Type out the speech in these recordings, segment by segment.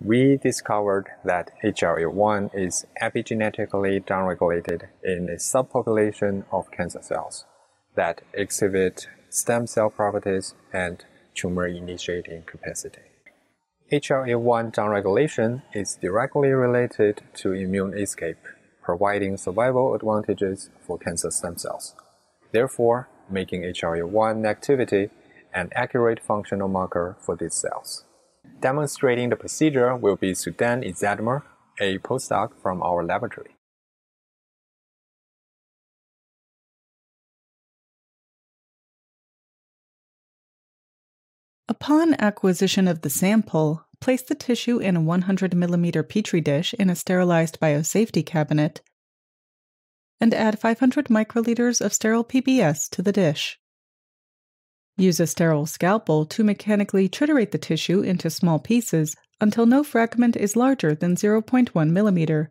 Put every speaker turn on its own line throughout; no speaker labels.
we discovered that HLA1 is epigenetically downregulated in a subpopulation of cancer cells that exhibit stem cell properties and tumor-initiating capacity. HLA1 downregulation is directly related to immune escape, providing survival advantages for cancer stem cells, therefore making HLA1 activity an accurate functional marker for these cells. Demonstrating the procedure will be Sudeh Izadmehr, a postdoc from our laboratory.
Upon acquisition of the sample, place the tissue in a 100 mm Petri dish in a sterilized biosafety cabinet and add 500 microliters of sterile PBS to the dish. Use a sterile scalpel to mechanically triturate the tissue into small pieces until no fragment is larger than 0.1 mm.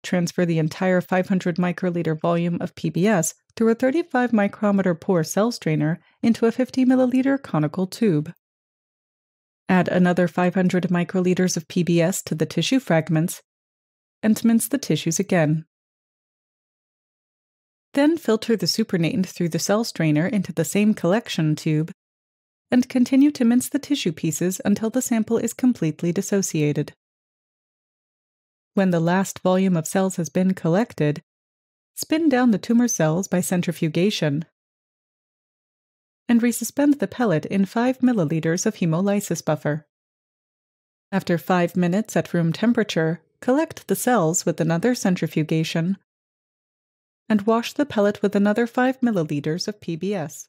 Transfer the entire 500 microliter volume of PBS through a 35 micrometer pore cell strainer into a 50 milliliter conical tube. Add another 500 microliters of PBS to the tissue fragments and mince the tissues again. Then filter the supernatant through the cell strainer into the same collection tube and continue to mince the tissue pieces until the sample is completely dissociated. When the last volume of cells has been collected, spin down the tumor cells by centrifugation and resuspend the pellet in 5 milliliters of hemolysis buffer. After 5 minutes at room temperature, collect the cells with another centrifugation and wash the pellet with another 5 milliliters of PBS.